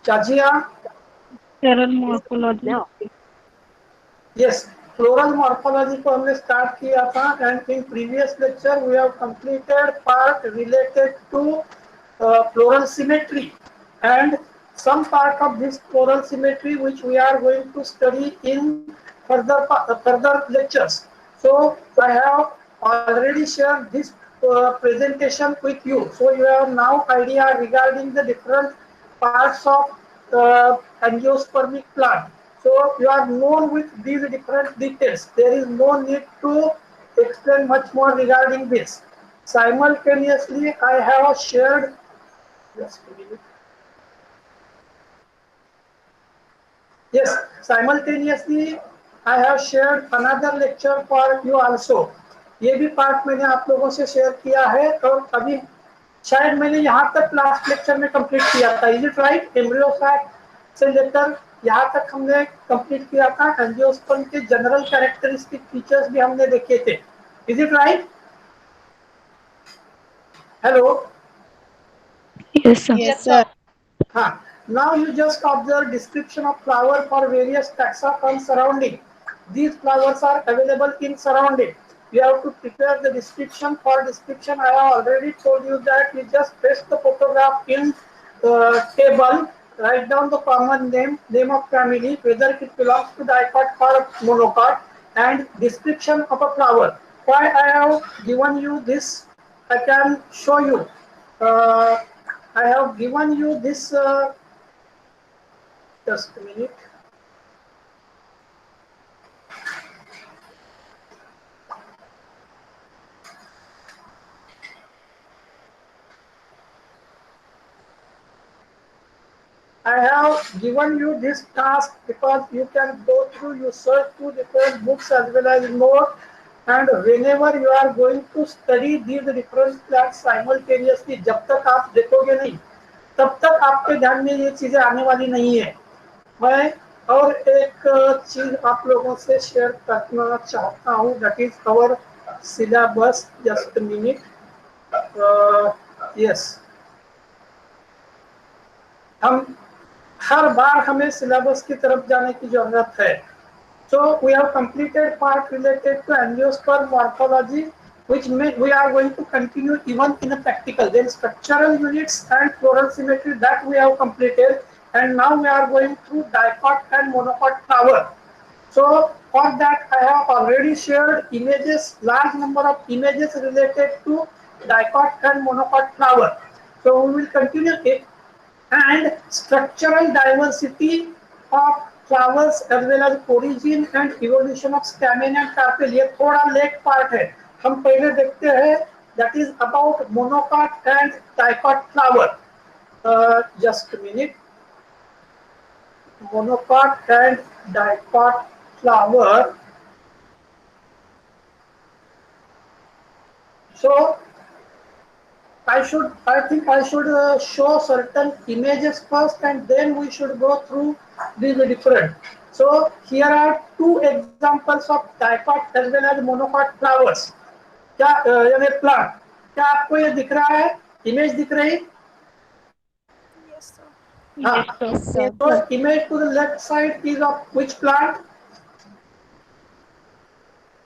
Chajia? Floral morphology. Yes, floral morphology को हमने start किया था, and in previous lecture we have completed part related to floral symmetry and some part of this floral symmetry which we are going to study in further lectures. So I have already shared this presentation with you, so you have now idea regarding the different parts of angiospermic plant. So you are known with these different details. There is no need to explain much more regarding this. Simultaneously, I have shared, just a minute. Yes, simultaneously I have shared another lecture for you also. ये भी part मैंने आप लोगों से share किया है और अभी शायद मैंने यहाँ तक लास्ट लेक्चर में कंप्लीट किया था. Is it right? एम्ब्रियोसाक से लेकर यहाँ तक हमने कंप्लीट किया था. एंजियोस्पर्म के जनरल कैरेक्टरिस्टिक फीचर्स भी हमने देखे थे. Is it right? Hello. Yes, sir. Yes, sir. Huh. Now you just observe description of flower for various taxa from surrounding. These flowers are available in surrounding. You have to prepare the description. For description, I have already told you that you just paste the photograph in table, write down the common name of family, whether it belongs to dicot or monocot, and description of a flower. Why I have given you this, I can show you. Uh, I have given you this, just a minute. I have given you this task because you can go through, you search through different books as well as note, and whenever you are going to study these different plants simultaneously, जब तक आप देखोगे नहीं, तब तक आपके ध्यान में ये चीजें आने वाली नहीं है. मैं और एक चीज आप लोगों से शेयर करना चाहता हूँ, that is our syllabus. Just minute. Yes, हम हर बार हमें सिलेबस की तरफ जाने की जरूरत है. So we have completed part related to angiosperm morphology, which we are going to continue even in a practical. Then structural units and floral symmetry that we have completed, and now we are going through dicot and monocot flower. So for that I have already shared images, large number of images related to dicot and monocot flower. So we will continue it. And structural diversity of flowers as well as origin and evolution of stamen and carpel. ये थोड़ा late part है, हम पहले देखते हैं. That is about monocot and dicot flower. Just a minute. Monocot and dicot flower. So I think I should show certain images first, and then we should go through these different. So here are two examples of dicot as well as monocot flowers. क्या यानी plant, क्या आपको ये दिख रहा है? Image दिख रही? Yes, sir. हाँ. Yes, sir. Yes, So sir. image to the left side is of which plant?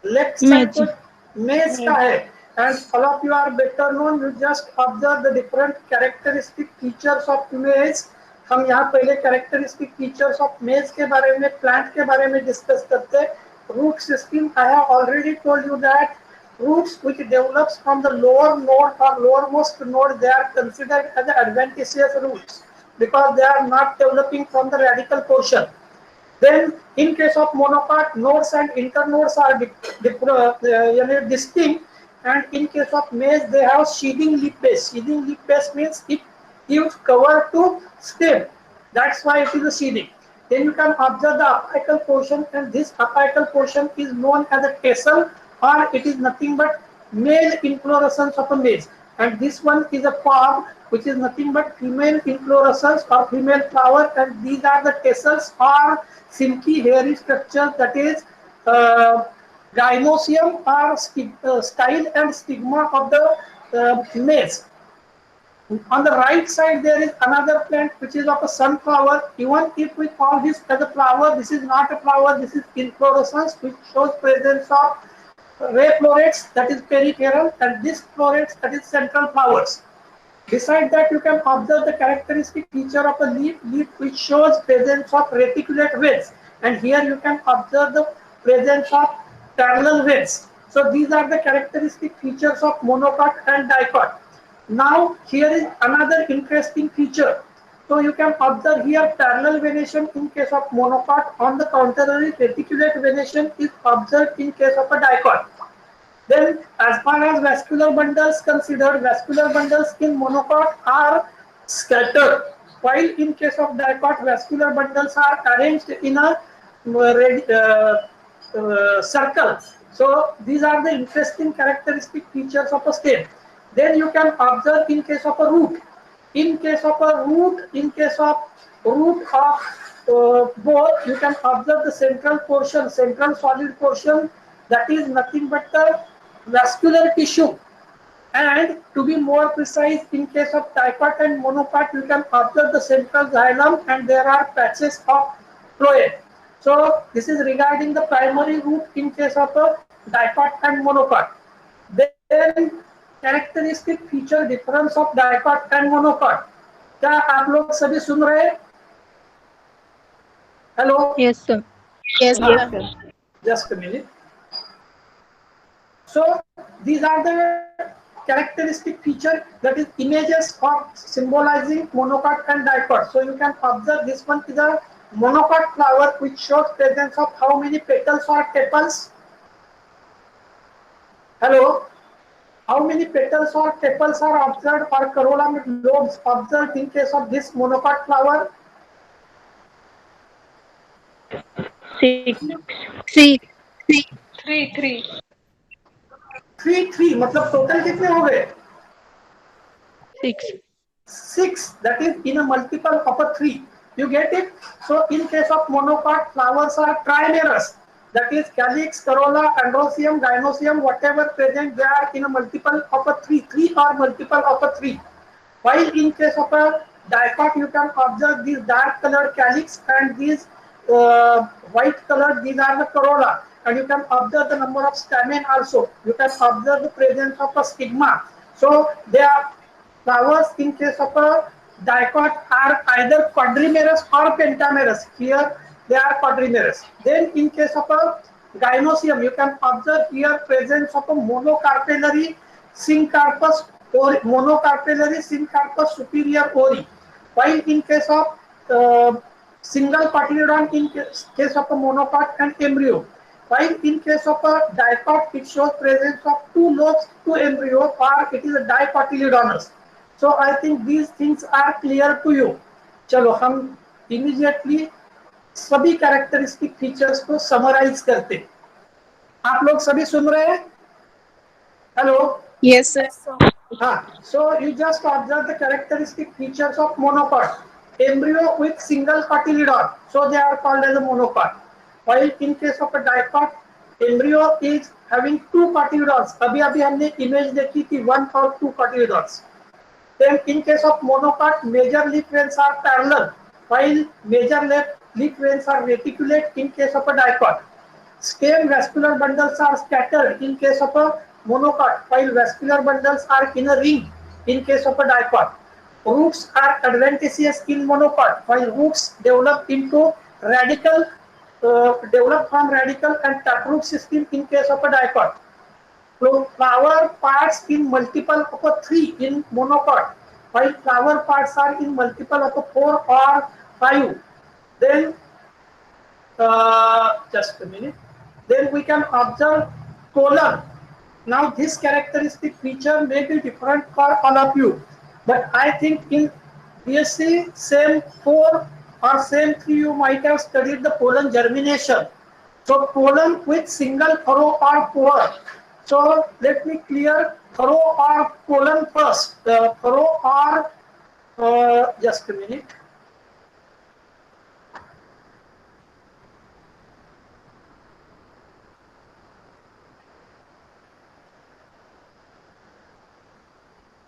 Left side तो maize का है. And all of you are better known. You just observe the different characteristic features of maize. हम यहाँ पहले characteristic features of maize के बारे में, plant के बारे में discuss करते हैं. Root system, I have already told you that roots which develops from the lower node or lowermost node, they are considered as adventitious roots because they are not developing from the radical portion. Then in case of monocot, nodes and internodes are distinct, and in case of maize they have sheathing leaf base. Sheathing leaf base means it gives cover to stem. That's why it is a sheathing. Then you can observe the apical portion, and this apical portion is known as a tassel, or it is nothing but male inflorescence of a maize. And this one is a palm, which is nothing but female inflorescence or female flower, and these are the tassels or silky hairy structure, that is gynosium or style and stigma of the maize. On the right side, there is another plant which is of a sunflower. Even if we call this as a flower, this is not a flower, this is inflorescence, which shows presence of ray florets, that is peripheral, and this florets, that is central flowers. Beside that, you can observe the characteristic feature of a leaf which shows presence of reticulate veins. And here you can observe the presence of parallel veins. So these are the characteristic features of monocot and dicot. Now here is another interesting feature. So you can observe here parallel venation in case of monocot. On the contrary, reticulate venation is observed in case of a dicot. Then, as far as vascular bundles considered, vascular bundles in monocot are scattered, while in case of dicot, vascular bundles are arranged in a circle. So, these are the interesting characteristic features of a stem. Then you can observe in case of a root. In case of a root, in case of root of both, you can observe the central portion, central solid portion, that is nothing but the vascular tissue. And to be more precise, in case of dicot and monocot, you can observe the central xylem and there are patches of phloem. So this is regarding the primary root in case of a dicot and monocot. Then characteristic feature difference of dicot and monocot, क्या आप लोग सभी सुन रहे हैं? Hello, Yes, sir. Yes, हाँ, sir. Just a minute. So these are the characteristic feature, that is images of symbolizing monocot and dicot. So you can observe this one is a monocot flower which shows presence of how many petals or tepals? Hello. How many petals or tepals are observed or corolla with lobes observed in case of this monocot flower? Six. Three. Three. Three मतलब total कितने हो गए? Six. 6, that is in a multiple of a 3. You get it? So in case of monocot, flowers are trimerous. That is calyx, corolla, androecium, gynoecium, whatever present, they are in a multiple of a 3. 3 or multiple of a 3. While in case of a dicot, you can observe these dark colored calyx and these white colored, these are the corolla. And you can observe the number of stamen also. You can observe the presence of a stigma. So they are flowers in case of a dicot are either quadrimerous or pentamerous. Here they are quadrimerous. Then in case of a gynoecium, you can observe here presence of a monocarpellary syncarpus or monocarpellary syncarpus superior ori. While in case of single cotyledon, in case of a monocot and embryo. While in case of a dicot, it shows presence of 2 lobes, 2 embryo, or it is a dicotyledonous. So I think these things are clear to you. चलो हम immediately सभी characteristic features को summarise करते हैं. आप लोग सभी सुन रहे हैं? Hello. Yes, sir. So you just observe the characteristic features of monocot. Embryo with single cotyledon, so they are called as a monocot. While in case of a dicot, embryo is having 2 cotyledons. अभी हमने image देखी थी 1 or 2 cotyledons. Then in case of monocot, major leaf veins are parallel, while major leaf veins are reticulate in case of a dicot. Stem vascular bundles are scattered in case of a monocot, while vascular bundles are in a ring in case of a dicot. Roots are adventitious in monocot, while roots develop into radical, develop from radical and taproot system in case of a dicot. Flower parts in multiple of a 3 in monocot, while flower parts are in multiple of a 4 or 5. Then just a minute. Then we can observe colon. Now this characteristic feature may be different for all of you, but I think in BSc same 4 or same 3 you might have studied the pollen germination. So pollen with single furrow or pore. So let me clear furrow or pollen first. Furrow or just a minute.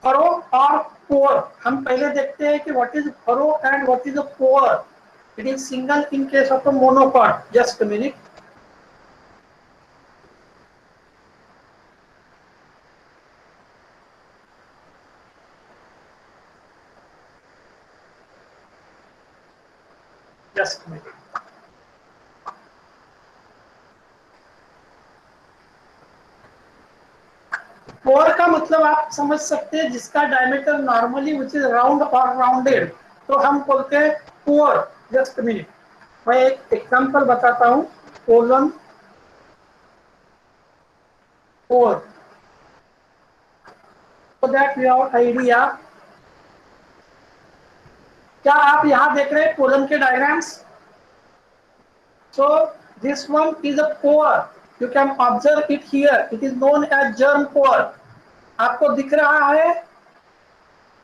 Furrow or pore. हम पहले देखते हैं कि what is furrow and what is a pore. It is single in case of a monocot. Just a minute. Just a minute. Pore का मतलब आप समझ सकते हैं जिसका diameter normally which is round और राउंडेड, तो हम बोलते हैं पोअर. जस्ट मिनट, मैं एक एग्जांपल बताता हूं. Colon pore, so that you have idea. क्या आप यहां देख रहे हैं कोलन के diagrams? So this one is a pore. You can observe it here. It is known as germ pore. आपको दिख रहा है?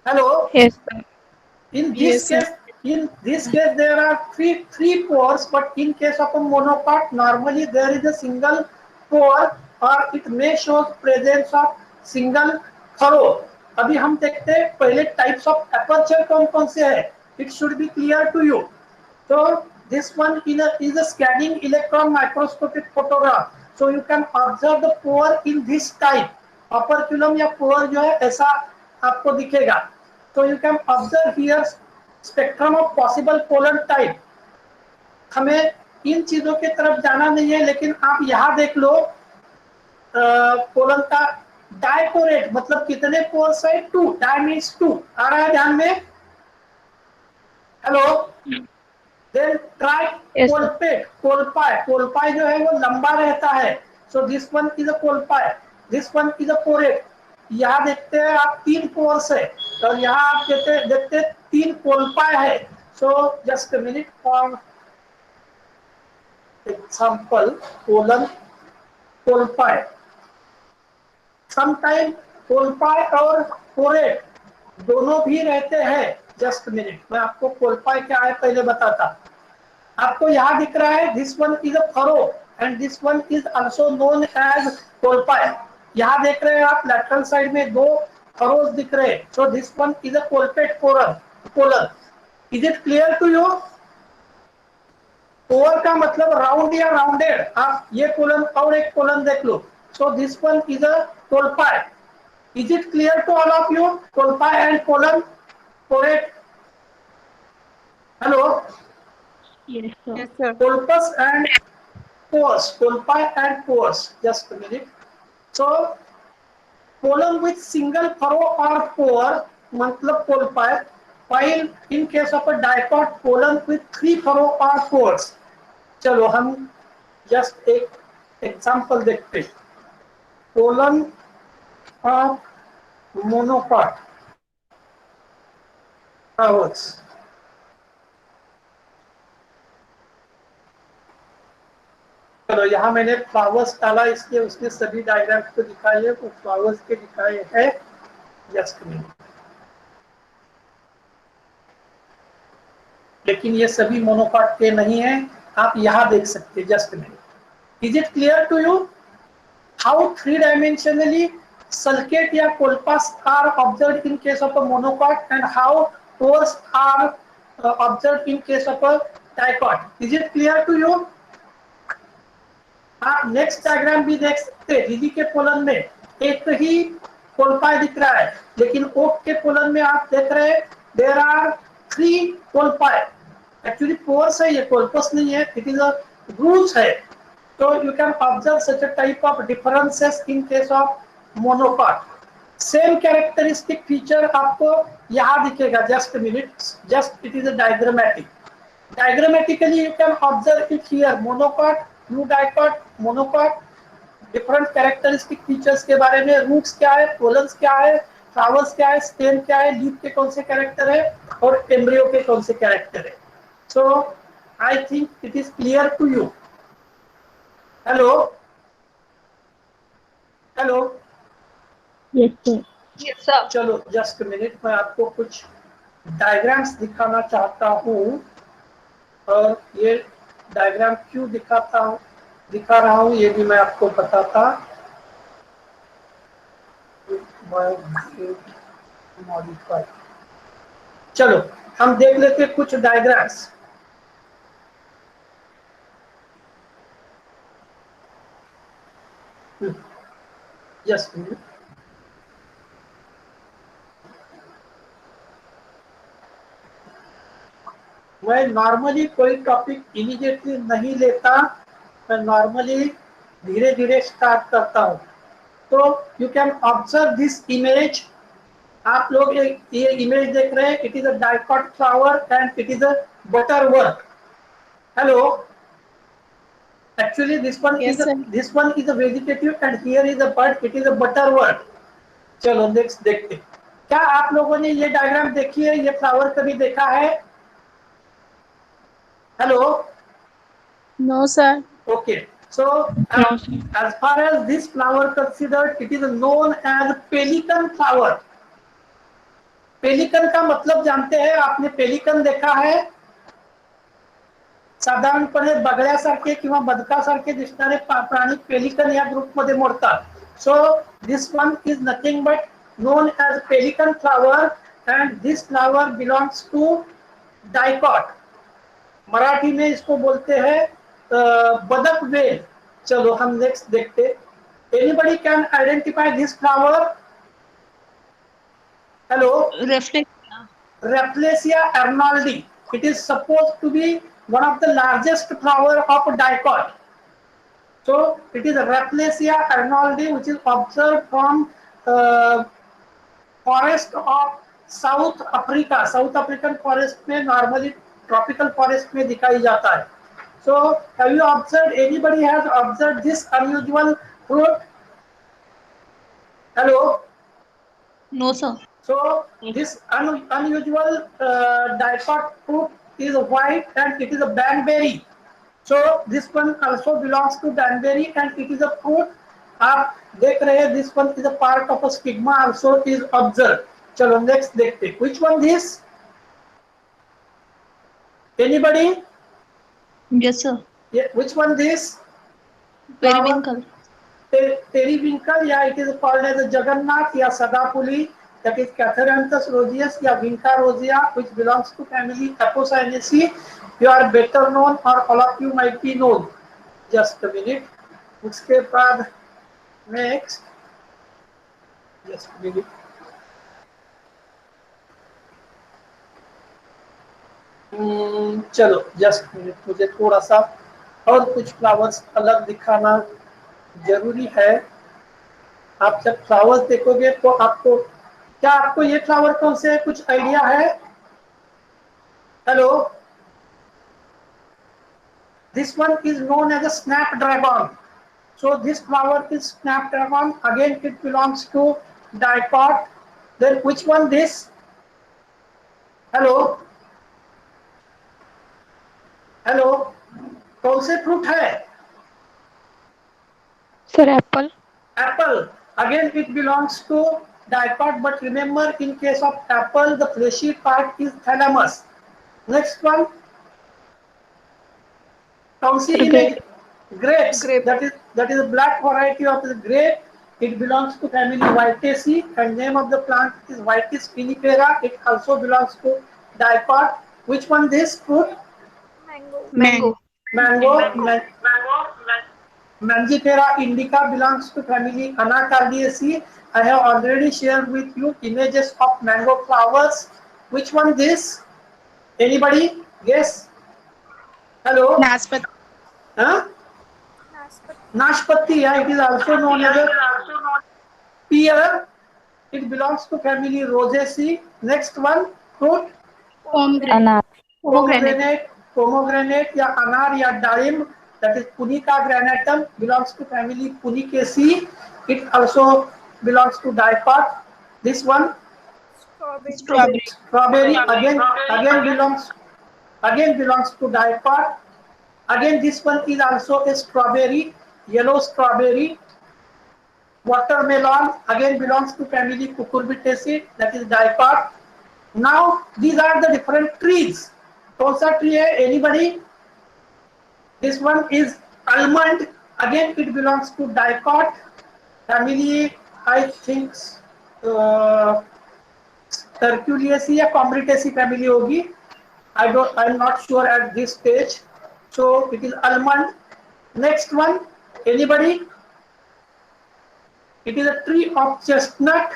Hello. Yes, sir. In Yes, sir. this case there are three pores, but in case of a monocot, normally there is a single pore, or it may show presence of single furrow. अभी हम देखते हैं पहले types of aperture कौन कौन से है. It should be clear to you. So this one is a scanning electron microscopic photograph. So you can observe the pore in this type. Operculum या pore जो है ऐसा आपको दिखेगा. So you can observe here spectrum of possible pollen type. हमें इन चीजों के तरफ जाना नहीं है, लेकिन आप यहाँ देख लो पोलन का डायपोरेट मतलब कितने पोल्स है? 2. Die means 2. आ रहा है ध्यान में? Hello. Then try Yes, sir. Colpate. Colpi, colpi जो है वो लंबा रहता है. So this one is a colpi, this one is a porate. यहाँ देखते हैं आप 3 पोर्स है, और यहाँ आप देखते 3 कोलपाई है. So just a minute. For example colon colpi, sometime colpi और पोरेट दोनों भी रहते हैं. जस्ट मिनट, मैं आपको कोलपाई क्या है पहले बताता. आपको यहाँ दिख रहा है this one is a furrow and this one is also known as colpi. यहाँ देख रहे हैं आप लैटरल साइड में 2 फरोज दिख रहे हैं. So this one is a colpate colon. Is it clear to you? Pore का मतलब राउंड या राउंडेड. आप ये कोलन और एक कोलन देख लो. So this one is a colpi. Is it clear to all of you? Colpi and colon porate. Hello. Yes, sir. Yes, sir. Colpus and pores, colpi and pores. Just a minute. So column with single furrow or pore मतलब colpi, while in case of a dicot column with 3 furrow or pores. चलो हम just एक example देखते हैं. column of monocot flowers. चलो यहाँ मैंने flowers डाला, इसलिए उसने सभी डायग्राम्स को दिखाए है, वो फ्लावर्स के दिखाए हैं. Just minute. लेकिन ये सभी मोनोकॉट के नहीं है, आप यहाँ देख सकते हैं. Just minute. Is it clear to you how 3 dimensionally sulcate या colpus are observed in case of a monocot and how pores are observed in case of a dicot? Is it clear to you? आप next diagram भी देख सकते हैं. Lily के pollen में एक ही कोलपाई दिख रहा है, लेकिन ओक के पोलन में आप देख रहे हैं देयर आर 3 कोलपाई. एक्चुअली पोर्स है, ये कोलपस नहीं है, इट इज अ ग्रूव्स है. तो you can observe such a type of differences in case of monocot. Same characteristic feature आपको यहाँ दिखेगा. Just minute, just it is a diagrammatic. Diagrammatically you can observe it here. Monocot, eudicot, monocot, different characteristic features के बारे में. Roots क्या है, pollens क्या है, फ्लावर्स क्या है, स्टेम क्या है, लीफ के कौन से कैरेक्टर है, और एम्ब्रियो के कौन से कैरेक्टर है. So I think it is clear to you. Hello. Hello. Yes, sir. Yes, sir. चलो जस्ट मिनट, मैं आपको कुछ डायग्राम्स दिखाना चाहता हूँ. और ये डायग्राम क्यों दिखा रहा हूँ ये भी मैं आपको बताता. मॉडिफाई चलो हम देख लेते हैं कुछ डायग्राम्स। यस, मैं नॉर्मली कोई टॉपिक इमीडिएटली नहीं लेता, मैं नॉर्मली धीरे धीरे स्टार्ट करता हूँ। तो you can observe this image. आप लोग ये इमेज देख रहे हैं, it is a dicot flower and it is a butter work. Hello, actually this one Yes, is sir. a vegetative and here is a bird, it is a butterworth। चलो next देखते हैं। क्या आप लोगों ने ये डायग्राम देखी है, ये फ्लावर कभी देखा है? Hello, No, sir. okay, so No, sir. as far as this flower considered, it is known as pelican flower। Pelican का मतलब जानते हैं? आपने पेलिकन देखा है? साधारणपणे बगळ्यासारखे किंवा बदकासारखे दिसणारे प्राणी पेलिकन या ग्रुप मध्ये मोडतात। So this one is nothing but known as pelican flower and this flower belongs to dicot. Marathi में इसको बोलते हैं बदक वेल। चलो हम नेक्स्ट देखते। Anybody can identify this flower? Hello, Rafflesia arnoldi। It is supposed to be one of the largest flower of dicot। So it is Rafflesia arnoldi which is observed from forest of South Africa। South African forest में normally tropical forest में दिखाई जाता है। So have you observed, anybody has observed this unusual fruit? Hello? No, sir. So this unusual dicot fruit is white and it is a banberry। So this one also belongs to banberry and it is a fruit। आप देख रहे हैं, this one is a part of a stigma also is observed। चलो next देखते हैं। Which one this? Anybody? Yes, sir. Yeah, which one this? Periwinkle. Periwinkle, या it is called as a Jagannath या सदाफुली, that is Catharanthus roseus या Vinca rosea, which belongs to family Apocynaceae। You are better known or all of you might be known। Just a minute। उसके बाद next, just a minute। चलो just minute, मुझे थोड़ा सा और कुछ flowers अलग दिखाना जरूरी है। आप जब फ्लावर्स देखोगे तो आपको, क्या आपको ये फ्लावर कौन से कुछ आइडिया है? Hello, this one is known as a snapdragon. So this flower is snapdragon, again it belongs to dicot। Then which one this? Hello, hello, कौन से फ्रूट है? Sir, apple. Apple, again it belongs to dicot, but remember in case of apple the fleshy part is thalamus। Next one, कौन सी Sir, image? grape. Grapes, Grape. that is a black variety of the grape। It belongs to family Whitaceae and name of the plant is Vitis vinifera। It also belongs to dicot। Which one this fruit? Mango. Mango, Mangifera indica belongs to family Anacardiaceae। I have already shared with you images of mango flowers। Which one this? Anybody guess? Hello? Naspati. Huh? Nashpati, yeah, it is also known as a pear। It belongs to family Rosaceae। Next one, fruit, Anar. pomegranate। Pomegranate या अनार या डालिम, that is Punica granatum, belongs to family Punicaceae। It also belongs to dicot। This one, Strawberry. strawberry, again belongs to dicot। Again this one is also a strawberry, yellow strawberry। Watermelon again belongs to family Cucurbitaceae, that is dicot। Now these are the different trees। कौन सा tree है? Anybody? This one is almond, again it belongs to dicot family। I think टर्क्यूलिएसी या कॉम्ब्रिटेसी family होगी. I am not sure at this stage. So it is almond. Next one, anybody? It is a tree of chestnut.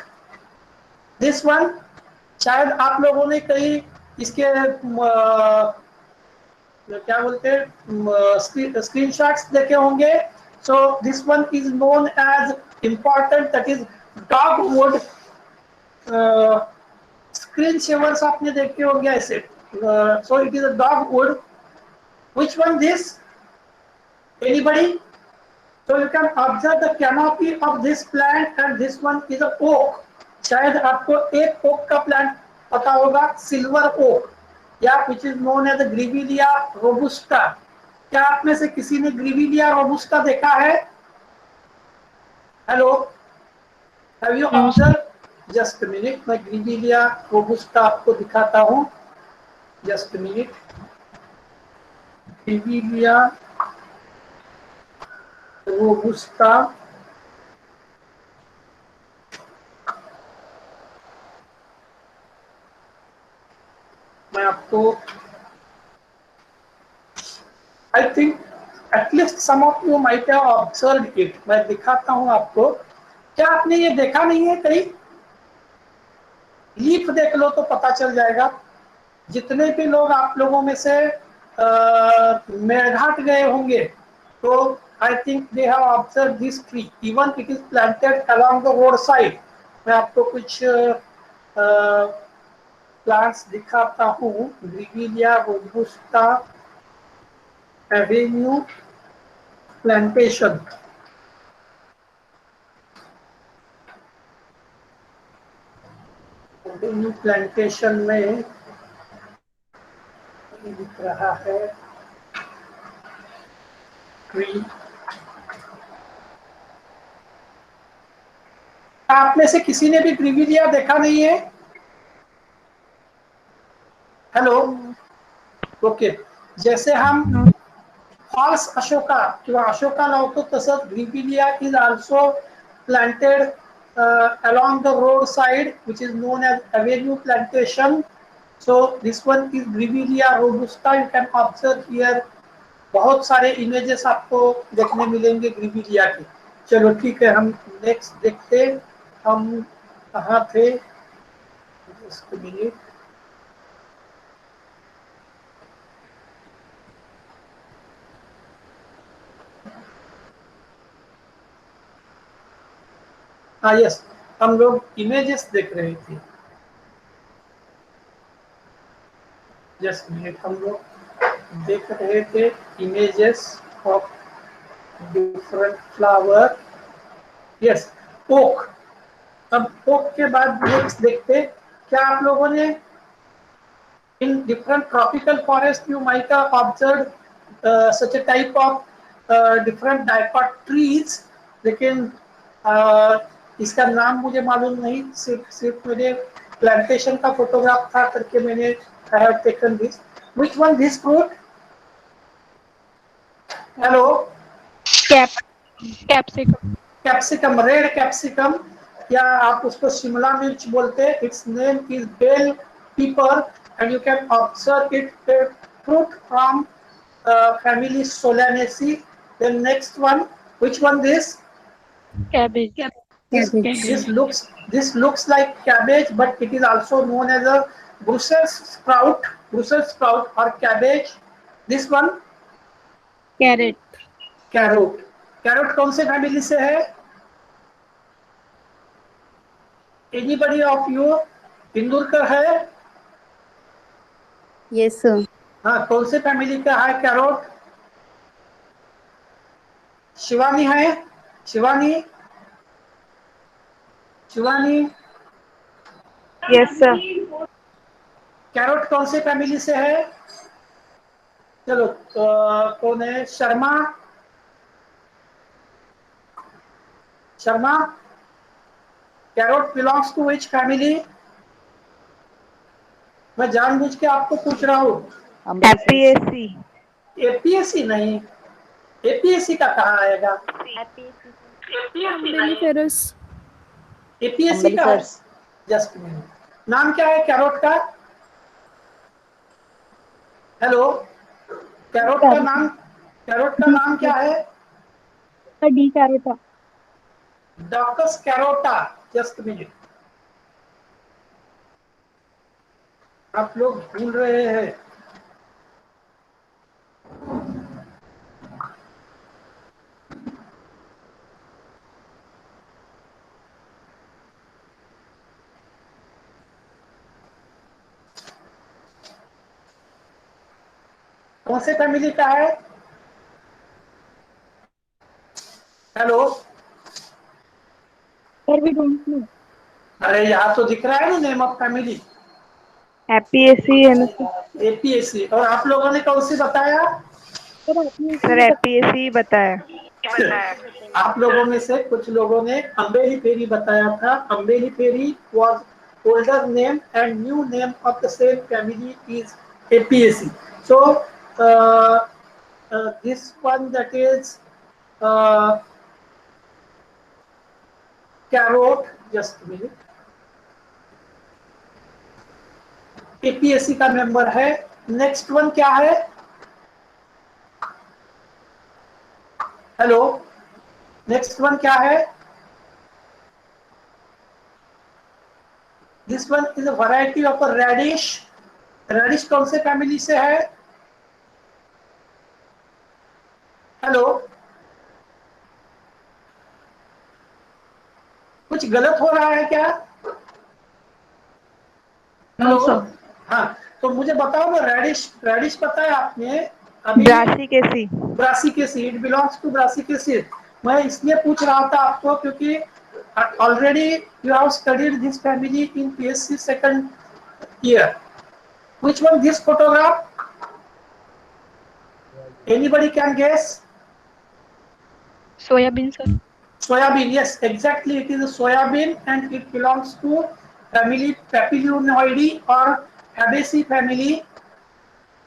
This one शायद आप लोगों ने कहीं इसके क्या बोलते हैं स्क्रीनशॉट्स देखे होंगे. So this one is known as important, that is dogwood. Screen savers आपने देखे होंगे ऐसे. So it is a dogwood. Which one this? Anybody? So you can observe the canopy of this plant and this one is a oak. शायद आपको एक okay का plant पता होगा, सिल्वर ओक, या which is known as grevillea robusta. क्या आप में से किसी ने ग्रीविलिया रोबुस्टा देखा है? Hello, have you observe? Just a minute, मैं ग्रीविलिया रोबुस्टा आपको दिखाता हूँ. Just a minute. Grevillea robusta. मैं आपको I think at least some of you might have observed it. मैं दिखाता हूं आपको. क्या आपने ये देखा नहीं है कहीं? लीफ देख लो तो पता चल जाएगा. जितने भी लोग आप लोगों में से मेरघाट गए होंगे तो I think they have observe this tree. Even it is planted along the road side. मैं आपको कुछ प्लांट्स दिखाता हूँ. Grevillea robusta avenue plantation. Avenue plantation में दिख रहा है ट्री. आप में से किसी ने भी ग्रीविलिया देखा नहीं है? Hello, okay. जैसे हम फॉल्स अशोका किंवा अशोका लावतो तसंच grevillea is also planted along the road side, which is known as avenue plantation. So this one is Grevillea robusta. You can observe here. बहुत सारे इमेजेस आपको देखने मिलेंगे ग्रीविलिया के. चलो ठीक है, हम नेक्स्ट देखते. हम कहाँ थे? Just a minute. हाँ यस, हम लोग इमेजेस देख रहे थे. Just minute. हम लोग देख रहे थे images of different flower. Yes, oak. अब ओक के बाद नेक्स्ट देखते. क्या आप लोगों ने in different tropical forest you might have observed such a type of different dicot trees. लेकिन इसका नाम मुझे मालूम नहीं. सिर्फ मेरे प्लांटेशन का फोटोग्राफ था करके मैंने I have taken this. Which one this fruit? Hello. Capsicum. Capsicum, red capsicum, या आप उसको शिमला मिर्च बोलते हैं. It's name is bell pepper and you can observe it. Fruit from family solanaceae. Then next one, which one this? Cabbage. This looks like cabbage, but it is also known as a Brussels sprout or cabbage. This one? Carrot. Carrot कौन से family से है? Anybody of you Indurkar है? Yes, sir. हाँ, कौन से family का है कैरोट? शिवानी है? शिवानी? Yes sir. कैरोट कौन से फैमिली से है? चलो, कौन है? Sharma. Carrot belongs to which family? मैं जानबूझ के आपको पूछ रहा हूँ. एपीएससी. एपीएससी नहीं. एपीएससी का कहाँ आएगा? Umbelliferous. एपीएससी का जस्ट मिनट. नाम क्या है कैरोट का? हेलो, कैरोट का नाम क्या है? D carota. Daucus carota. Just minute, आप लोग भूल रहे हैं। कौन से फैमिली का है? Hello, sir we don't know. अरे यहाँ तो दिख रहा है ना नेम ऑफ फैमिली, एपीएससी है ना सर? एपीएससी। और आप लोगों ने कौन सी बताया? सर एपीएससी बताया। आप लोगों में से कुछ लोगों ने अम्बेली फेरी बताया था। अम्बेली फेरी was older name and new name of the same family is APAC. So this one, that is uh, carrot, just a minute, APAC का मेंबर है। नेक्स्ट वन क्या है? हेलो, नेक्स्ट वन क्या है? This one is a variety of a radish. Radish कौन से family से है? हेलो, कुछ गलत हो रहा है क्या? No, hello, sir. हाँ, तो मुझे बताओ ना, रेडिश, रेडिश पता है आपने अभी? Brassicaceae. Brassicaceae, it belongs to brassicaceae. मैं इसलिए पूछ रहा था आपको क्योंकि already you have studied this family in BSc second year. Which one this photograph? Anybody can guess? Soybean, sir. Soybean, yes, exactly. It is a soybean and it belongs to family Papilionoideae or Fabaceae family.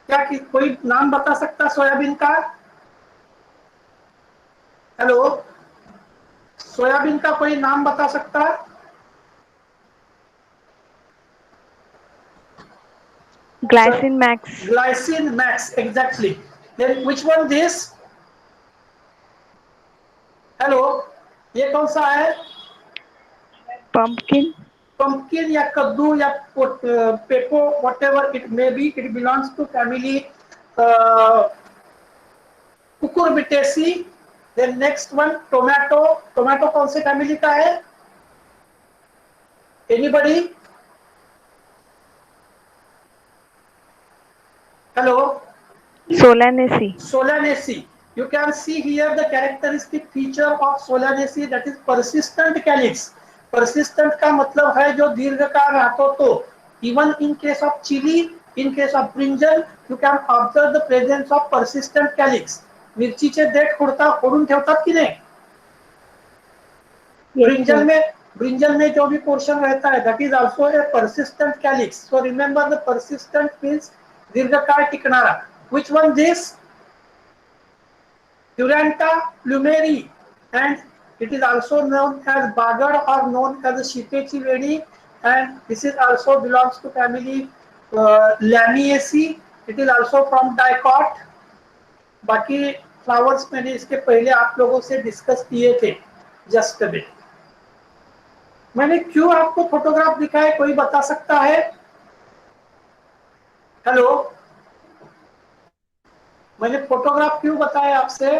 क्या कोई नाम बता सकता soybean का? Hello, soybean का कोई नाम बता सकता? Glycine max. Glycine max, exactly. Then which one this? Hello, ये कौन सा है? पंपकिन। पंपकिन या कद्दू या pepo, whatever it may be, it belongs to family cucurbitaceae. Then next one tomato. Tomato कौन से फैमिली का है? Anybody? Hello, solanaceae. Solanaceae. You can see here the characteristic feature of Solanaceae, that is persistent calyx. Persistent का मतलब है जो दीर्घकाल रातों तो। Even in case of chili, in case of brinjal, you can observe the presence of persistent calyx. मिरचीचे देठ फोडून ठेवतात की नहीं? ब्रिंजल में जो भी पोर्शन रहता है, that is also a persistent calyx. So remember, the persistent means दीर्घकाल टिकणारा. Which one this? Duranta plumeri, and it is also known as bagar or known as the shitechi lady, and this is also belongs to family Lamiaceae. It is also from dicot. बाकी flowers मैंने इसके पहले आप लोगों से discuss किए थे just अभी। मैंने क्यों आपको फोटोग्राफ दिखाया, कोई बता सकता है? हेलो, मैंने फोटोग्राफ क्यों बताया आपसे?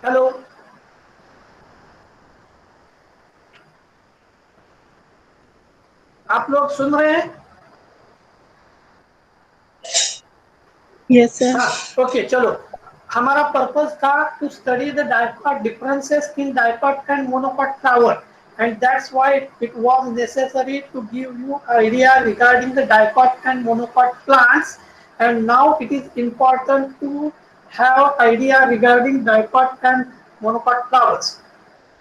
हेलो, आप लोग सुन रहे हैं? Yes, sir. हाँ, ओके, चलो। हमारा पर्पस था to study the dicot differences in dicot and monocot flower, and that's why it was necessary to give you idea regarding the dicot and monocot plants, and now it is important to have idea regarding dicot and monocot flowers.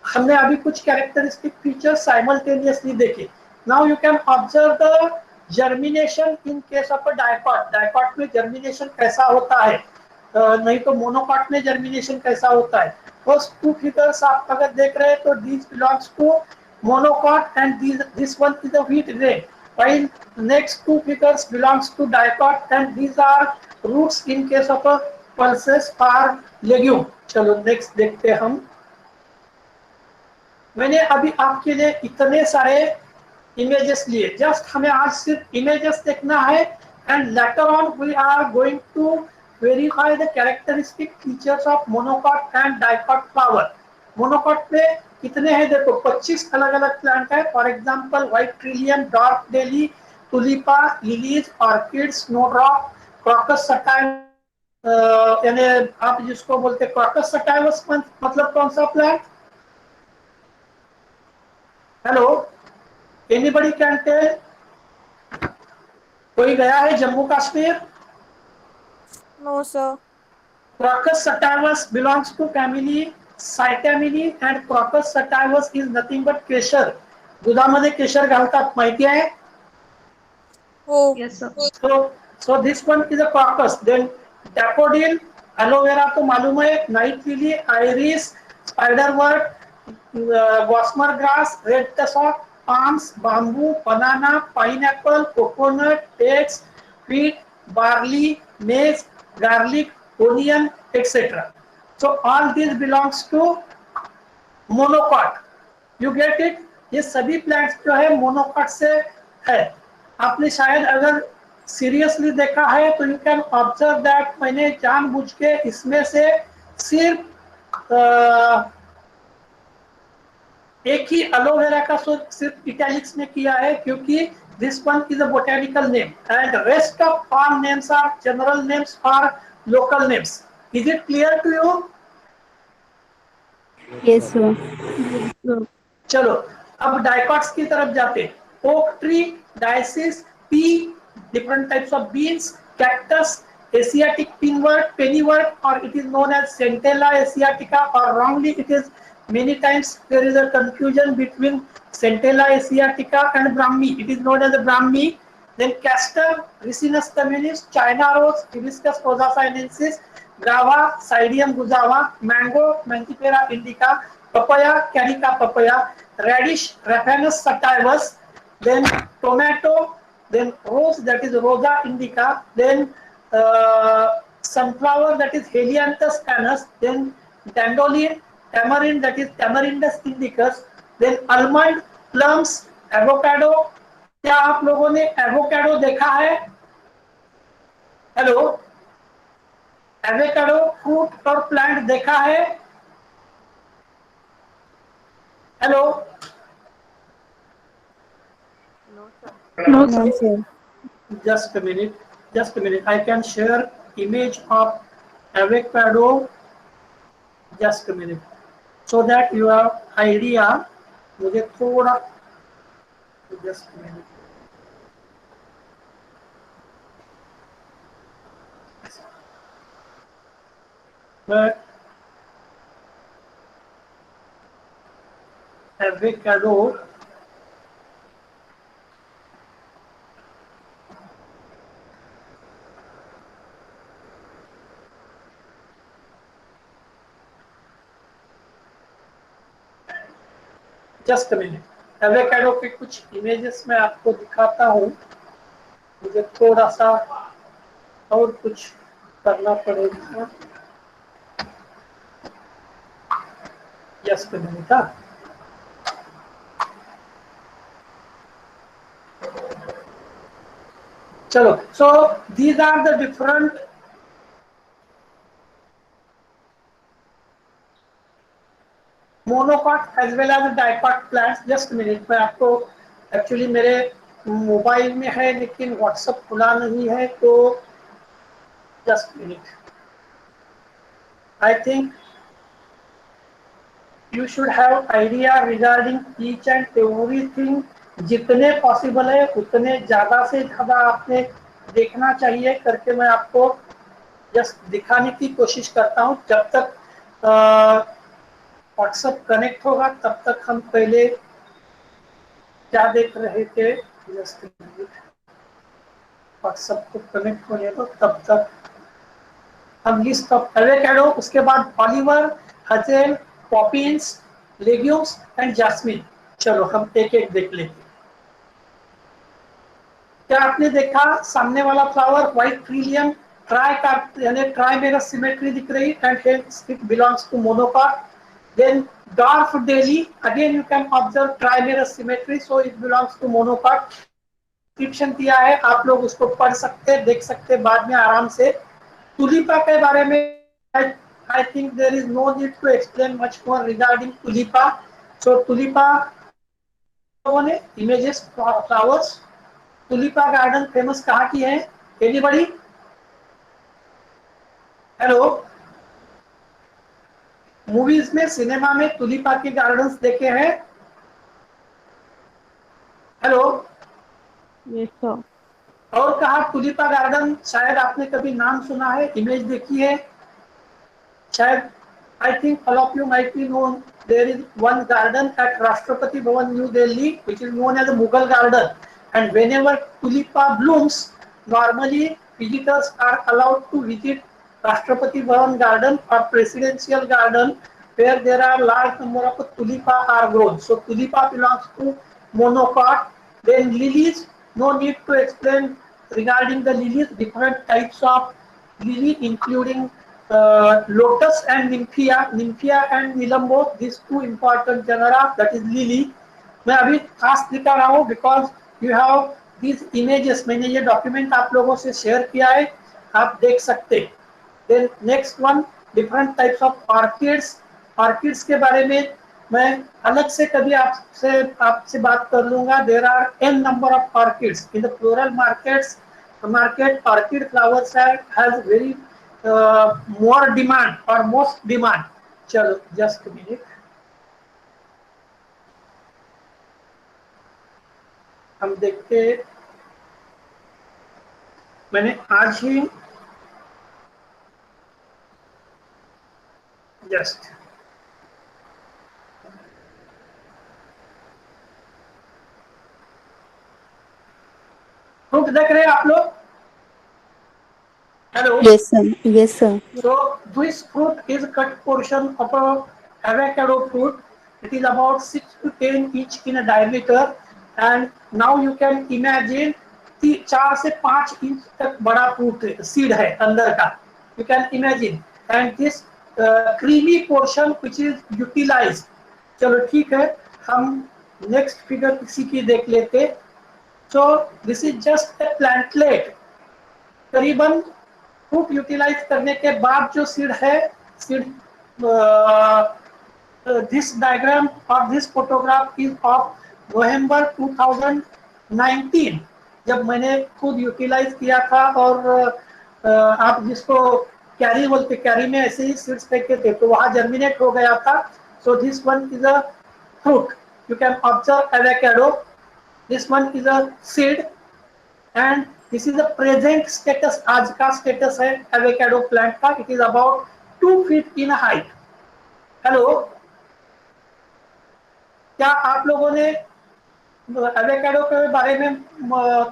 हमने अभी कुछ characteristic features simultaneously देखे। Now you can observe the germination in case of a dicot. Dicot में germination कैसा होता है, नहीं तो मोनोकॉट में जर्मिनेशन कैसा होता है। फर्स्ट टू फिगर्स आप अगर देख रहे हैं तो this belongs to monocot and this one is a wheat grain, while next two figures belongs to dicot and these are roots in case of a pulses or legume. चलो next देखते हैं हम। मैंने अभी आपके लिए इतने सारे इमेजेस लिए, जस्ट हमें आज सिर्फ इमेजेस देखना है and later on we are going to verify the characteristic features of monocot and dicot flower. Monocot पे कितने हैं देखो, 25 अलग अलग प्लांट है। For example white trillium, dark daily, tulipa, lilies, orchid, snowdrop, crocus sative, यानी आप जिसको बोलते हैं क्रॉकस सटाइवस, मतलब कौन सा plant? Hello, anybody can tell? कोई गया है Jammu Kashmir? No, sir. Crocus sativus belongs to family Cytamini and Crocus sativus is nothing but केशर. दुधामध्ये केशर घालतात, माहिती आहे? Oh. Yes, sir. So this one is a crocus. Then daffodil, aloe vera तो मालूम है, night lily, iris, spiderwort, gossamer grass, red tussock, palms, bamboo, banana, pineapple, coconut, dates, wheat, barley, maize, garlic, onion, etc. So all these belongs to monocot. You get it? ये सभी plants जो है monocot से है। आपने शायद अगर seriously देखा है तो यू कैन ऑब्जर्व दैट मैंने जानबूझ के इसमें से सिर्फ एक ही एलोवेरा का सिर्फ इटैलिक्स में किया है, क्योंकि this one is a botanical name and rest of all names are general names और local names. Is it clear to you? Yes, sir. चलो अब डाइकॉट्स की तरफ जाते। Oak tree, daisies, pea, different types of beans, cactus, asiatic pinwort, pennywort, और it is known as centella asiatica, और wrongly it is many times there is a confusion between Centella asiatica and Brahmi. It is known as a Brahmi. Then castor, Ricinus communis, China rose, Hibiscus rosa sinensis, Guava, Cydium guzava, mango, Mangifera indica, papaya, Carica papaya, radish, Raphanus sativus, then tomato, then rose, that is Rosa indica, then sunflower, that is Helianthus canus, then dandelion, tamarind, that is Tamarindus indicus, then almond, plums, avocado। क्या आप लोगों ने avocado देखा है? Hello, avocado fruit और plant देखा है? Hello, No, sir. just a minute, I can share image of avocado, just a minute, so that you have idea। मुझे थोड़ा, just a minute, avocado just minute. Avocado के कुछ images मैं आपको दिखाता हूँ। मुझे थोड़ा सा और कुछ करना पड़ेगा। Just minute. चलो, so these are the different monocot as well as dicot plants. Just minute, मैं आपको एक्चुअली मेरे मोबाइल में है लेकिन व्हाट्सएप खुला नहीं है, तो just minute. I think you should have idea regarding each and everything. जितने पॉसिबल है उतने ज्यादा से ज्यादा आपने देखना चाहिए करके मैं आपको जस्ट दिखाने की कोशिश करता हूँ। जब तक व्हाट्सएप कनेक्ट होगा तब तक हम पहले क्या देख रहे थे, जस्ट व्हाट्सएप को कनेक्ट होने दो, तब तक हम लिस्ट ऑफ एवोकाडो, उसके बाद oliver, hazel, poppins, legumes and jasmine. चलो हम एक एक देख लेते हैं। क्या आपने देखा सामने वाला फ्लावर व्हाइट ट्रिलियम यानी ट्राइमेरस सिमेट्री दिख रही, and hence it belongs to monocot. Then dwarf daily, again you can observe trimerous symmetry, so it belongs to monocot. Description दिया है, आप लोग उसको पढ़ सकते हैं, देख सकते हैं बाद में आराम से। तुलिपा के बारे में I think there is no need to explain much more regarding tulipa. So tulipa लोगों ने images flowers, tulipa garden famous कहाँ की है? एनीबॉडी? हेलो, मूवीज में, सिनेमा में तुलिपा के गार्डन्स देखे हैं? Hello, Yes, sir. और कहा तुलिपा गार्डन शायद आपने कभी नाम सुना है, इमेज देखी है शायद। I think all of you might be known there is one garden at Rashtrapati Bhavan, New Delhi, which is known as the Mughal Garden. And whenever tulipa blooms, normally visitors are allowed to visit Rashtrapati Bhavan Garden or Presidential Garden, where there are large number of tulipa are grown. So tulipa belongs to monocot. Then lilies, no need to explain regarding the lilies, different types of lily including lotus and nymphia and nilambo, these two important genera, that is lily. मैं अभी खास दिखा रहा हूँ because you have these images, मैंने ये document आप लोगों से शेयर किया है, आप देख सकते। Then next one, different types of orchids. Orchids के बारे में मैं अलग से कभी आपसे बात कर लूंगा। There are n number of orchids in the floral market orchid flowers has very more demand और मोस्ट डिमांड। चलो जस्ट मिनट, हम देखते, मैंने आज ही जस्ट फ्रूट देख रहे हैं आप लोग? Hello, Yes, sir. Yes, sir. so this fruit is cut portion of a avocado fruit. It is about 6 to 10 inch in a diameter, and now you can imagine 4 से 5 इंच तक बड़ा fruit seed है अंदर का, you can imagine, and this creamy portion which is utilized। चलो ठीक है, हम नेक्स्ट फिगर इसी की देख लेते। So this is just a plantlet. करीबन फ्रूट यूटिलाइज करने के बाद जो सीड है, सीड, दिस डायग्राम और this photograph is of November 2019, जब मैंने खुद यूटिलाइज किया था। और आप जिसको कैरी बोलते, कैरी में ऐसे ही सीड्स फेंके थे तो वहां जर्मिनेट हो गया था। सो this one is a fruit, you can observe avocado, this one is a seed, and this is the present status, आज का स्टेटस है एवोकाडो प्लांट का। It is about 2 feet in height. Hello, क्या आप लोगों ने एवोकाडो के बारे में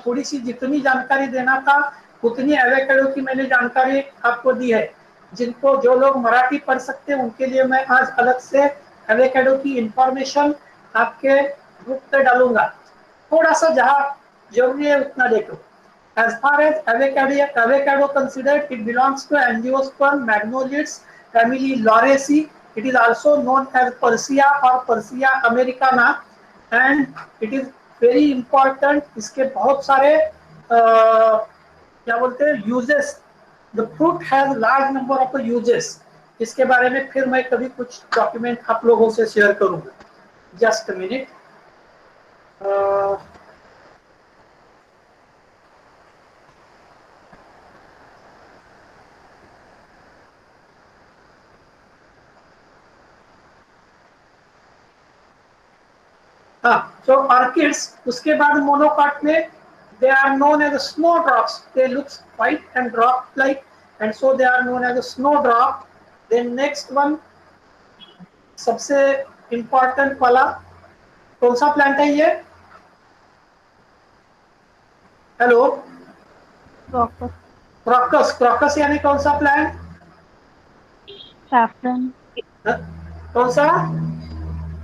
थोड़ी सी जितनी जानकारी देना था उतनी एवोकाडो की मैंने जानकारी आपको दी है। जिनको, जो लोग मराठी पढ़ सकते हैं उनके लिए मैं आज अलग से एवोकाडो की इंफॉर्मेशन आपके ग्रुप पे डालूंगा। थोड़ा सा जहां जरूरी है उतना देखो। As far as avocado considered, it belongs to Angiosperm magnolids family Lauraceae. It is also known as Persea or Persea americana, and it is very important। इसके बहुत सारे क्या बोलते हैं uses. The fruit has large number of uses. इसके बारे में फिर मैं कभी कुछ डॉक्यूमेंट आप लोगों से शेयर करूंगा। जस्ट मिनट, so orchids, उसके बाद मोनोकाट में they are known as snowdrops. They look white and drop like, and so they are known as a snowdrop. Then next one, सबसे important वाला कौन सा प्लांट है ये? Hello, Crocus. क्रॉकस। क्रॉकस यानी कौन सा प्लांट? Saffron. कौन सा?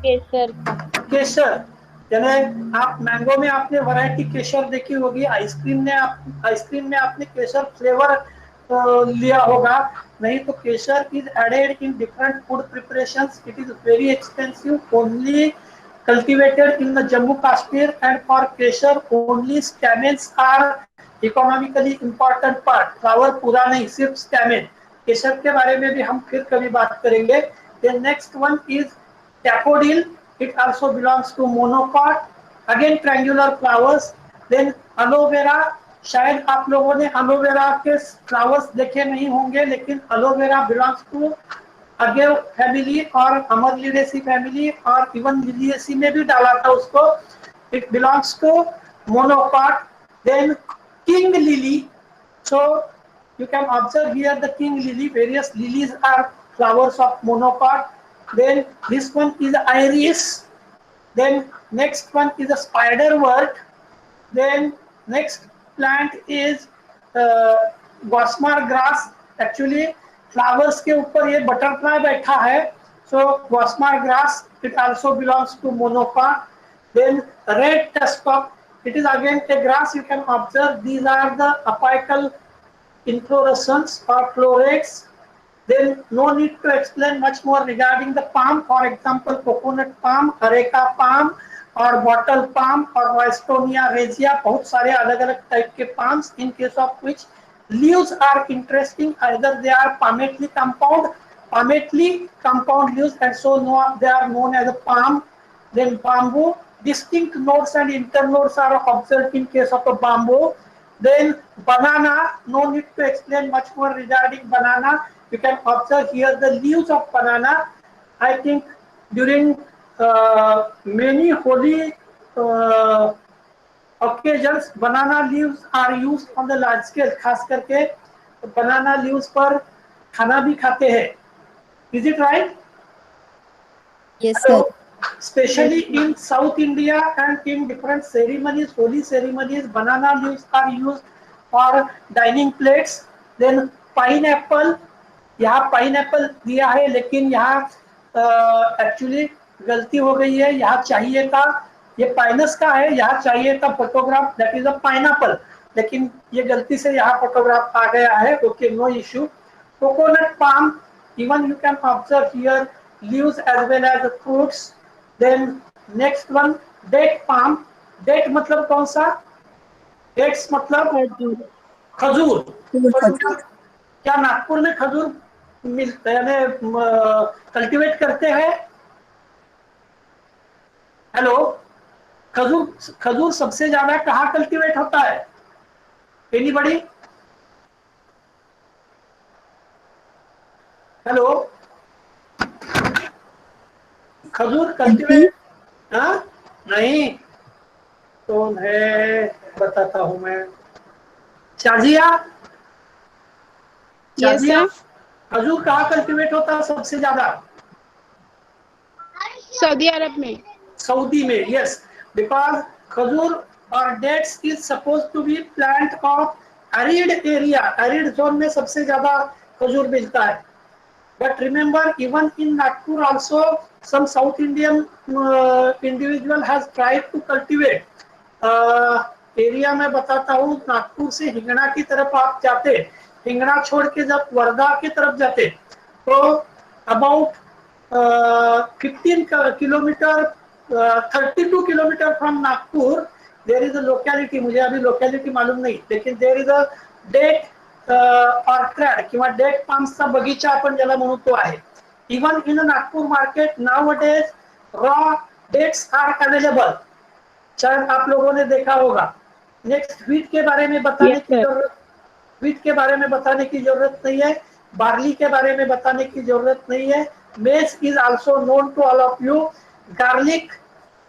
केसर का। केसर, यानी आप मैंगो में आपने वैरायटी केसर देखी होगी, आइसक्रीम में आपने केसर फ्लेवर लिया होगा। नहीं तो kesar is added in different food preparations, it is very expensive, only cultivated in the Jammu Kashmir, and for kesar only stamens are economically important part, flower पूरा नहीं, सिर्फ स्टैमेन। केसर के बारे में भी हम फिर कभी बात करेंगे। Next one is daffodil, it also belongs to monopod, again triangular flowers. Then aloe vera, शायद आप लोगों ने एलोवेरा के फ्लावर्स देखे नहीं होंगे, लेकिन aloe vera belongs to agave family और अमरलिडेसी फैमिली, और इवन लिलिएसी में भी डाला था उसको। It belongs to monocot. Then king lily, so you can observe here the king lily, various lilies are flowers of monopod. Then this one is iris. Then next one is a spiderwort. Then next plant is gossamer grass. Actually flowers के ऊपर ये butterfly बैठा है, so gossamer grass, it also belongs to monopod. Then red tuskop, it is again a grass. You can observe these are the apical inflorescence or florets. Then no need to explain much more regarding the palm. For example, coconut palm, areca palm, or bottle palm, or Roystonea regia, बहुत सारे अलग अलग type के palms, in case of which leaves are interesting, either they are palmately compound leaves, and so they are known as a palm. Then bamboo, distinct nodes and internodes are observed in case of a bamboo. Then banana, no need to explain much more regarding banana. You can observe here the leaves of banana. I think during many holy occasions, banana leaves are used on the large scale. खास करके banana leaves पर खाना भी खाते हैं. Is it right? Yes, So, sir. especially in South India and in different ceremonies, holy ceremonies, banana leaves are used for dining plates. Then pineapple, यहाँ pineapple दिया है, लेकिन यहाँ एक्चुअली गलती हो गई है, यहाँ चाहिए था, ये पाइनस का है, यहाँ चाहिए था photograph, that is a pineapple, लेकिन ये गलती से यहाँ फोटोग्राफ आ गया है. Okay, no issue. Coconut palm, even you can observe here leaves as well as the fruits. Then next one, date palm. Date मतलब कौन सा? Dates मतलब खजूर. क्या नागपुर में खजूर मिलता है, कल्टीवेट करते हैं? हेलो, खजूर सबसे ज्यादा कहाँ कल्टीवेट होता है? एनीबॉडी? हेलो, खजूर कल्टीवेट? हाँ, नहीं, कौन है बताता हूं मैं. चाजिया, यस सर। खजूर कहाँ कल्टीवेट होता है सबसे ज्यादा? सऊदी अरब में। सऊदी में, यस, बिकॉज खजूर और dates is suppose to be plant of arid area. Arid zone में सबसे ज्यादा खजूर मिलता है. But remember, even in Nagpur also, some South Indian individual has tried to cultivate. Area में बताता हूँ, नागपुर से हिंगणा की तरफ आप जाते, हिंगणा छोड़ के जब वर्धा की तरफ जाते, तो about 15 kilometre, 32 kilometre from Nagpur, there is a locality, मुझे अभी लोकॅलिटी मालूम नहीं, लेकिन there is a date orchard किंवा डेट पाम्सचा बगीचा आपण ज्याला म्हणू तो आहे. Even in Nagpur market nowadays raw dates are available, शायद आप लोगों ने देखा होगा. नेक्स्ट, व्हीट के बारे में बताने की जरूरत, व्हीट के बारे में बताने की जरूरत नहीं है, बार्ली के बारे में बताने की जरूरत नहीं है. Maize is also known to all of you. Garlic,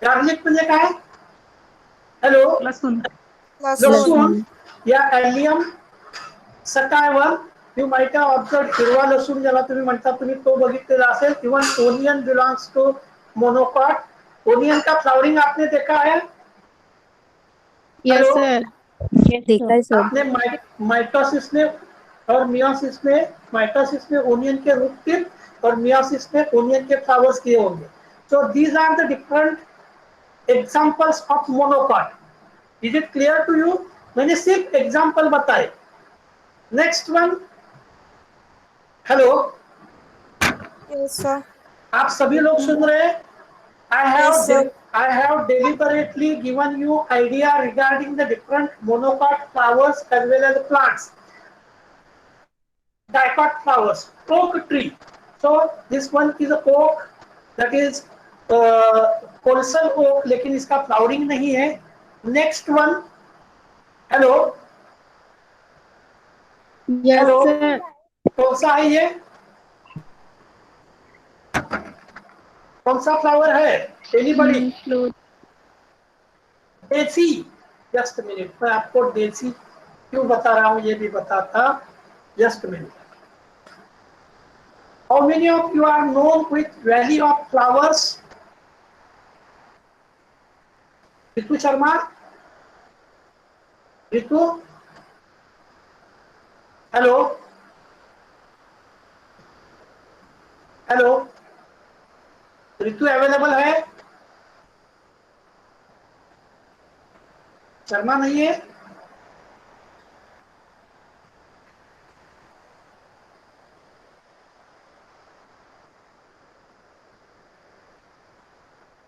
garlic म्हणजे काय? हेलो, लसूण. लसूण या allium sativum, you might have observed, हिरवा लसूण ज्याला तुम्ही म्हणता, तुम्ही तो बघितलेला असेल. Even onion belongs to monocot. Onion का फ्लावरिंग आपने देखा है? Yes hello, sir. देखा है सर. आपने माइटोसिस में और मियोसिस में, माइटोसिस में ओनियन के रूट टिप और मियोसिस में ओनियन के फ्लावर्स किए होंगे. So these are the different examples of monopod. Is it clear to you? मैंने सिर्फ एग्जाम्पल बताए. Next one. Hello, Yes, sir. आप सभी लोग सुन रहे हैं? Yes, sir. I have deliberately given you idea regarding the different monopod flowers as well as plants. Dicot flowers, oak tree. So this one is a oak, that is Colson oak, लेकिन इसका flowering नहीं है. Next one. Hello Yes, hello, sir. कौन सा है ये? कौन सा फ्लावर है? एनीबॉडी? Float. देसी. जस्ट मिनट, मैं आपको देसी क्यों बता रहा हूँ ये भी बताता. Just minute. How many of you are known with valley of flowers? Ritu Sharma. Ritu. Hello hello, Ritu available है? शर्मा नहीं है?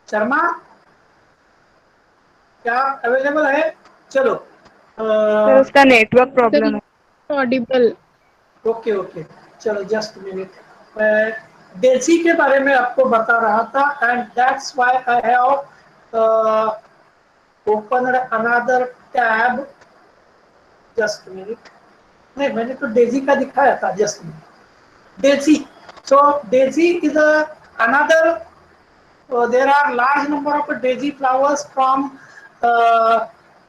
शर्मा क्या अवेलेबल है? चलो. सर उसका नेटवर्क प्रॉब्लम है. Audible. ओके ओके, चलो जस्ट मिनट. मैं देसी के बारे में आपको बता रहा था, and that's why I have open another tab. Just minute. नहीं, मैंने तो डेजी का दिखाया था. Just minute. Daisy. So Daisy is another. There are large number of daisy flowers from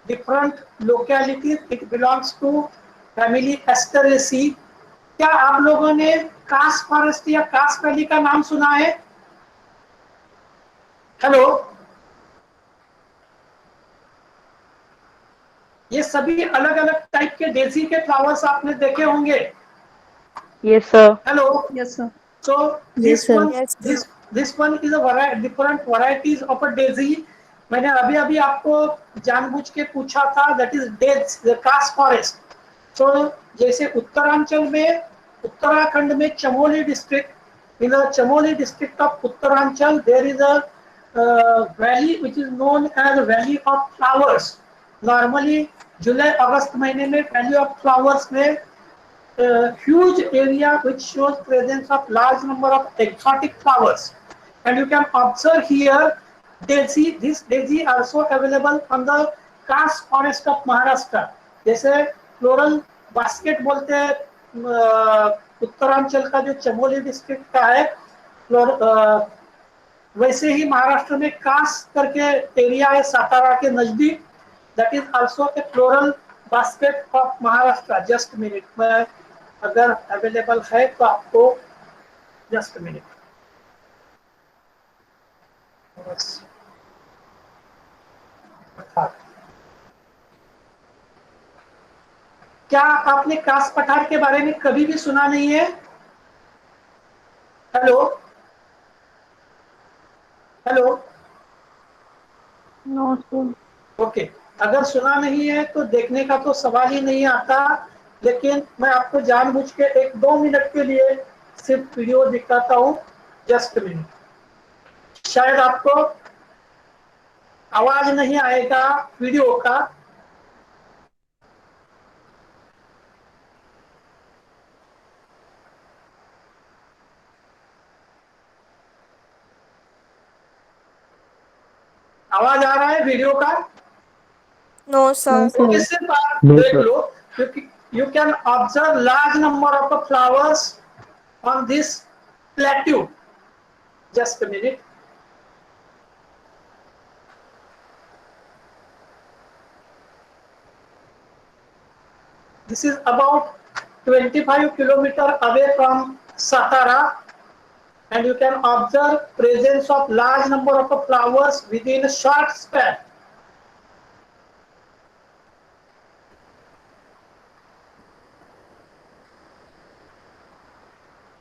different localities. It belongs to family Asteraceae. क्या आप लोगों ने कास फॉरेस्ट या कास वैली का नाम सुना है? हेलो, ये सभी अलग अलग टाइप के डेजी के फ्लावर्स आपने देखे होंगे. Yes sir. Hello. Yes, sir. So Yes, this sir. one, Yes, sir. this one is a different varieties of a daisy. मैंने अभी अभी आपको जानबूझ के पूछा था, that is daisy Kaas forest. So जैसे उत्तरांचल में, उत्तराखंड में Chamoli district, in the Chamoli district of Uttaranchal there is a valley which is known as Valley of Flowers. Normally जुलाई अगस्त महीने में Valley of Flowers में huge area which shows presence of large number of exotic flowers, and you can observe here daisy. This daisy also available on the Kars forest of Maharashtra. जैसे floral basket बोलते हैं उत्तरांचल का जो Chamoli district का है, वैसे ही महाराष्ट्र में कास करके एरिया है सातारा के नजदीक. That is also a floral basket of Maharashtra. Just minute, मैं अगर अवेलेबल है तो आपको. Just minute. क्या आपने कास पठार के बारे में कभी भी सुना नहीं है? Hello hello. No sir. Okay, अगर सुना नहीं है तो देखने का तो सवाल ही नहीं आता. लेकिन मैं आपको जानबूझ के 1-2 मिनट के लिए सिर्फ वीडियो दिखाता हूँ. Just minute. शायद आपको आवाज नहीं आएगा वीडियो का. आवाज आ रहा है वीडियो का? No, sir. ओके, सिर्फ आप देख लो, क्योंकि you can observe large number of flowers on this plateau. Just a minute. This is about 25 kilometers away from Satara, and you can observe presence of large number of flowers within a short span.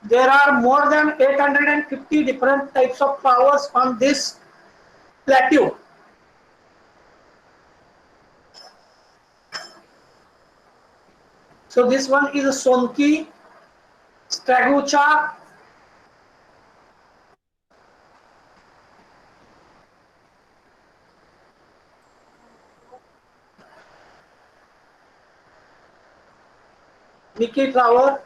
there are more than 850 different types of flowers on this plateau. So this one is Sonki, Stragucha, Mickey flower,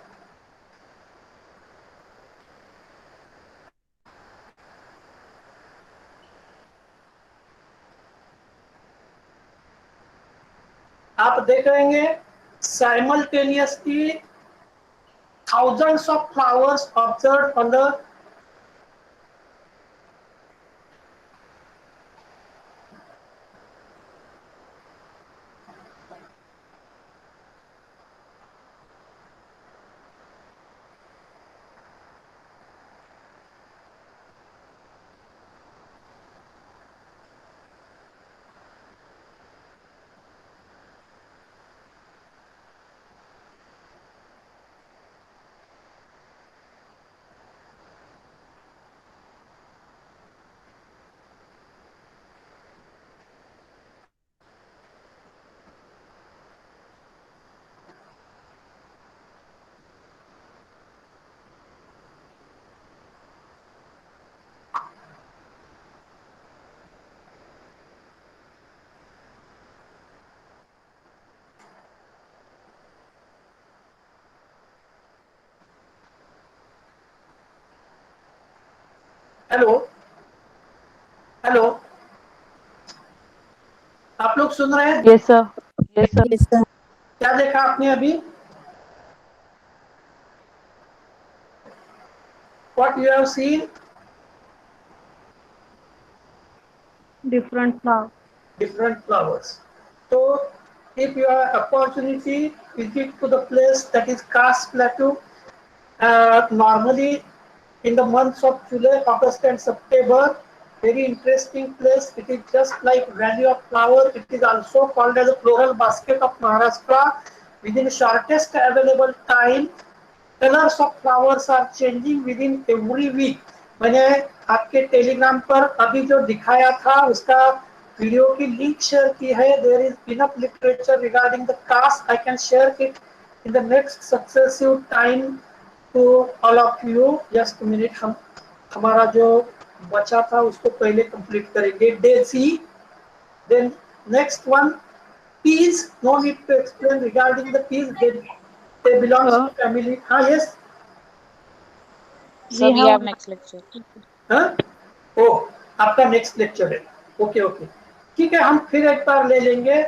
आप देख लेंगे simultaneously thousands of flowers observed on the hello hello, आप लोग सुन रहे हैं? Yes, sir. Yes, sir. Yes, sir. क्या देखा आपने अभी? What you have seen? Different flower. Different flowers. So if you have opportunity, visit to the place that is Karst Plateau. Normally in the months of July, August and September, very interesting place. It is just like Valley of Flower. It is also called as a floral basket of Maharashtra. Within shortest available time, colors of flowers are changing within every week. मैंने आपके Telegram पर अभी जो दिखाया था उसका video की link share की है. There is enough literature regarding the Kaas. I can share it in the next successive time to all of you. Just minute, हम हमारा जो बचा था उसको पहले कंप्लीट करेंगे. Daisy, then next one peas. No need to explain regarding the peas. They belongs to family. हाँ, yes. So we have next lecture. हाँ, ओ आपका नेक्स्ट लेक्चर है. ओके ओके, ठीक है, हम फिर एक बार ले लेंगे.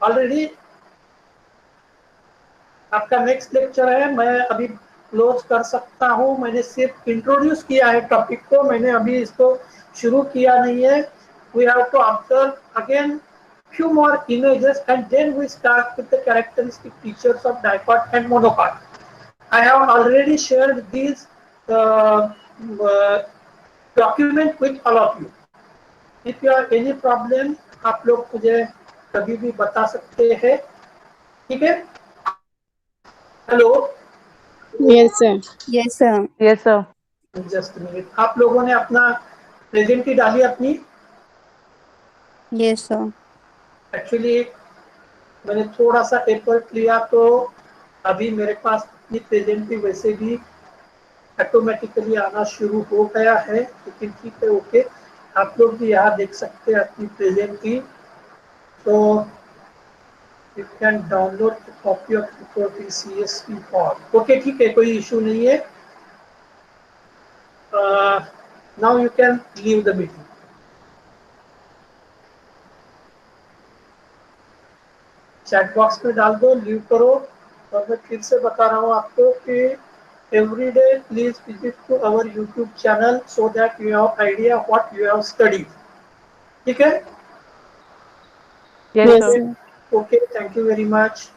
ऑलरेडी आपका नेक्स्ट लेक्चर है. मैं अभी क्लोज कर सकता हूँ. मैंने सिर्फ इंट्रोड्यूस किया है टॉपिक को. मैंने अभी इसको शुरू किया नहीं है. We have to observe again few more images and then we start with the characteristic features of dipart and monopart. I have already shared these document with all of you. If you have any problem, आप लोग मुझे कभी भी बता सकते हैं. ठीक है? Hello, Yes, sir. Yes, sir. Yes, sir. Just minute. आप लोगों ने अपना प्रेजेंटी डाली अपनी? Yes, sir. एक्चुअली मैंने थोड़ा सा एफर्ट लिया तो अभी मेरे पास अपनी प्रेजेंटी वैसे भी ऑटोमेटिकली आना शुरू हो गया है. लेकिन ठीक है, ओके, आप लोग भी यहाँ देख सकते हैं अपनी प्रेजेंटी. तो you can download copy of report in CSV form. Okay, ठीक है, कोई इशू नहीं है. Now you can leave the meeting. Chat box में डाल दो, लीव करो. और मैं फिर से बता रहा हूँ आपको कि every day please visit to our YouTube channel so that you have idea what you have studied. ठीक है? Yes, Yes, sir. sir. Okay, thank you very much.